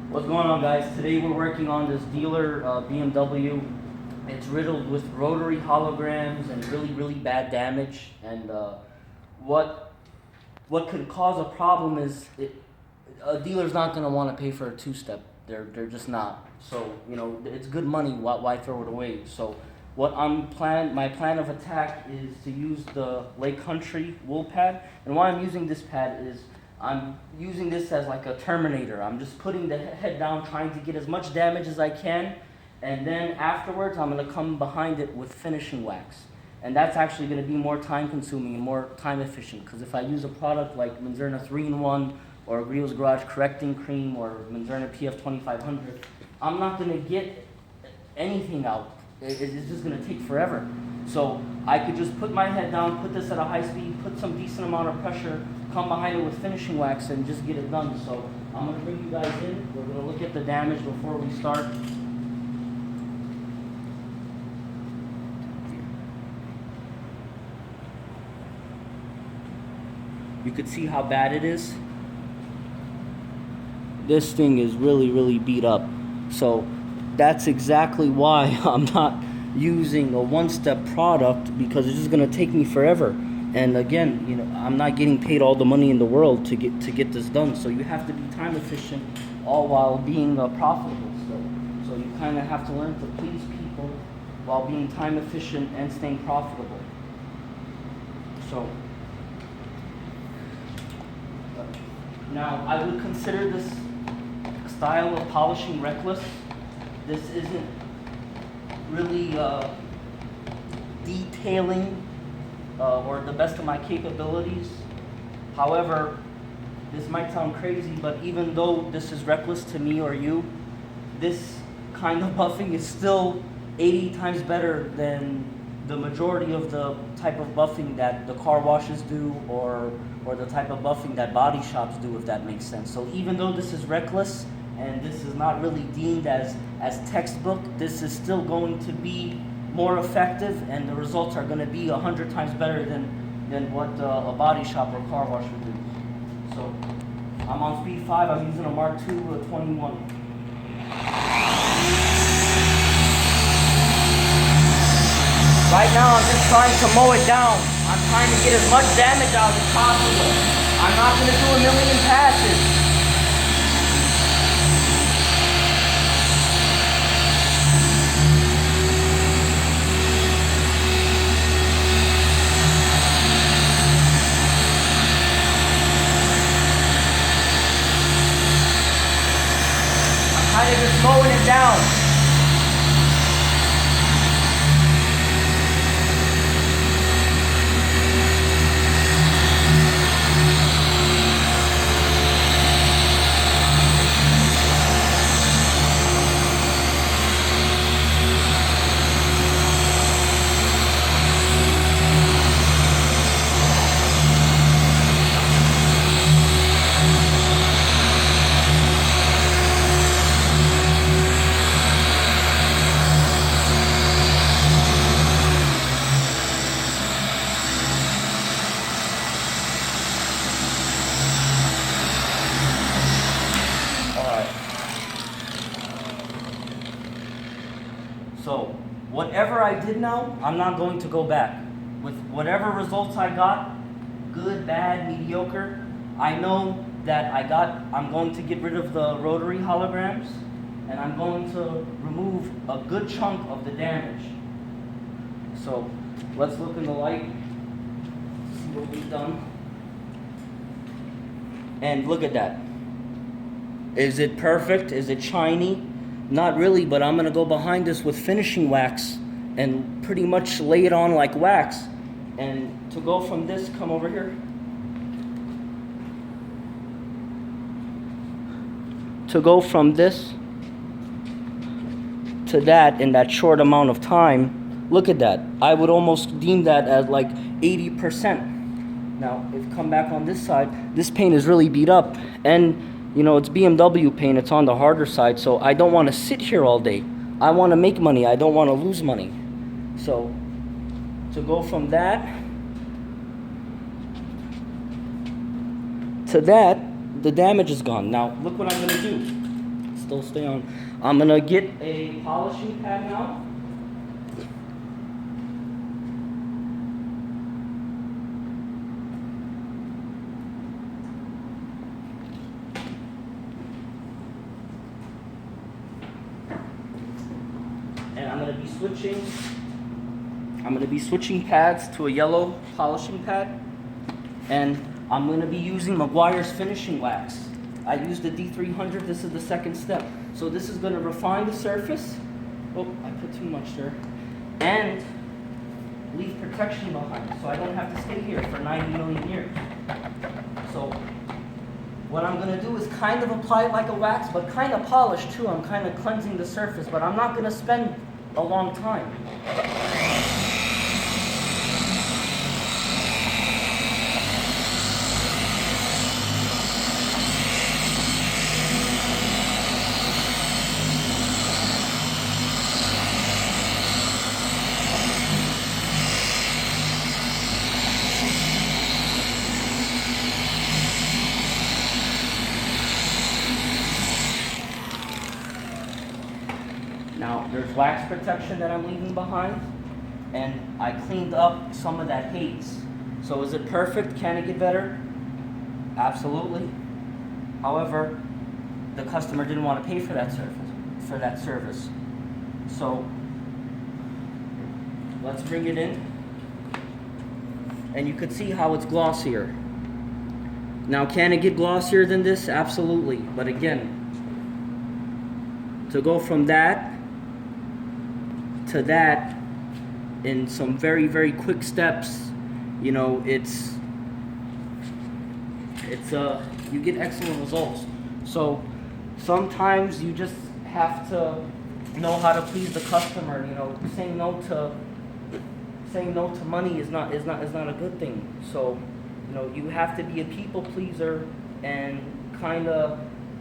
What's going on, guys? Today we're working on this dealer BMW. It's riddled with rotary holograms and really bad damage. And what could cause a problem is a dealer's not going to want to pay for a two-step. They're just not. So it's good money. Why throw it away? So my plan of attack is to use the Lake Country wool pad. And why I'm using this pad is I'm using this as like a Terminator. I'm just putting the head down, trying to get as much damage as I can, and then afterwards I'm going to come behind it with finishing wax. And that's actually going to be more time consuming and more time efficient, because if I use a product like Manzerna 3-in-1 or Griot's Garage Correcting Cream or Manzerna PF 2500, I'm not going to get anything out. It's just going to take forever. So I could just put my head down, put this at a high speed, put some decent amount of pressure, come behind it with finishing wax, and just get it done. So I'm going to bring you guys in. We're going to look at the damage before we start. You could see how bad it is. This thing is really beat up. So that's exactly why I'm not using a one-step product, because it's just going to take me forever. And again, I'm not getting paid all the money in the world to get this done. So you have to be time efficient, all while being profitable still. So you kind of have to learn to please people while being time efficient and staying profitable. So now I would consider this style of polishing reckless. This isn't really detailing or the best of my capabilities. However, this might sound crazy, but even though this is reckless to me or you, this kind of buffing is still 80 times better than the majority of the type of buffing that the car washes do, or the type of buffing that body shops do, if that makes sense. So even though this is reckless and this is not really deemed as textbook, this is still going to be more effective, and the results are going to be 100 times better than what a body shop or car wash would do. So I'm on speed 5. I'm using a Mark II 21. Right now I'm just trying to mow it down. I'm trying to get as much damage out as possible. I'm not going to do a million passes. Kind of just mowing it down. So whatever I did now, I'm not going to go back. With whatever results I got, good, bad, mediocre, I know that I'm going to get rid of the rotary holograms, and I'm going to remove a good chunk of the damage. So let's look in the light, see what we've done. And look at that. Is it perfect? Is it shiny? Not really, but I'm gonna go behind this with finishing wax and pretty much lay it on like wax. And to go from this, come over here. To go from this to that in that short amount of time, look at that. I would almost deem that as like 80%. Now, if you come back on this side, this paint is really beat up. And it's BMW paint, it's on the harder side, so I don't want to sit here all day. I want to make money, I don't want to lose money. So, to go from that to that, the damage is gone. Now, look what I'm going to do. still stay on. I'm gonna get a polishing pad now. And I'm gonna be switching pads to a yellow polishing pad, and I'm gonna be using Meguiar's finishing wax. I used the D300. This is the second step. So this is gonna refine the surface. Oh, I put too much there. And leave protection behind, so I don't have to stay here for 90 million years. So what I'm gonna do is kind of apply it like a wax, but kind of polish too. I'm kind of cleansing the surface, but I'm not gonna spend a long time. Now, there's wax protection that I'm leaving behind, and I cleaned up some of that haze. So is it perfect? Can it get better? Absolutely. However, the customer didn't want to pay for that service. So let's bring it in, and you could see how it's glossier. Now, can it get glossier than this? Absolutely. But again, to go from that to that in some very, very quick steps, you know, it's you get excellent results. So sometimes you just have to know how to please the customer. You know, saying no to money is not a good thing. So, you know, you have to be a people pleaser and kind of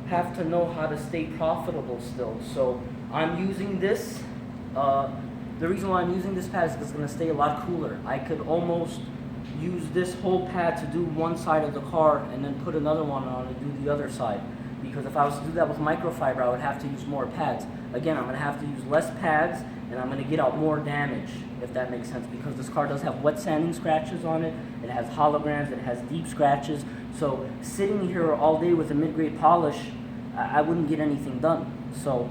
have to know how to stay profitable still. So I'm using this. The reason why I'm using this pad is because it's going to stay a lot cooler. I could almost use this whole pad to do one side of the car and then put another one on and do the other side. Because if I was to do that with microfiber, I would have to use more pads. Again, I'm going to have to use less pads, and I'm going to get out more damage, if that makes sense. Because this car does have wet sanding scratches on it. It has holograms. It has deep scratches. So sitting here all day with a mid-grade polish, I wouldn't get anything done. So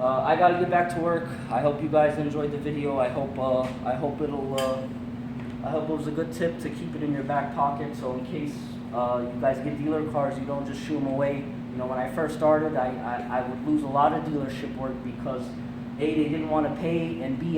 I got to get back to work. I hope you guys enjoyed the video. I hope it was a good tip to keep it in your back pocket. So in case you guys get dealer cars, you don't just shoo them away. You know, when I first started, I would lose a lot of dealership work because A, they didn't want to pay, and B,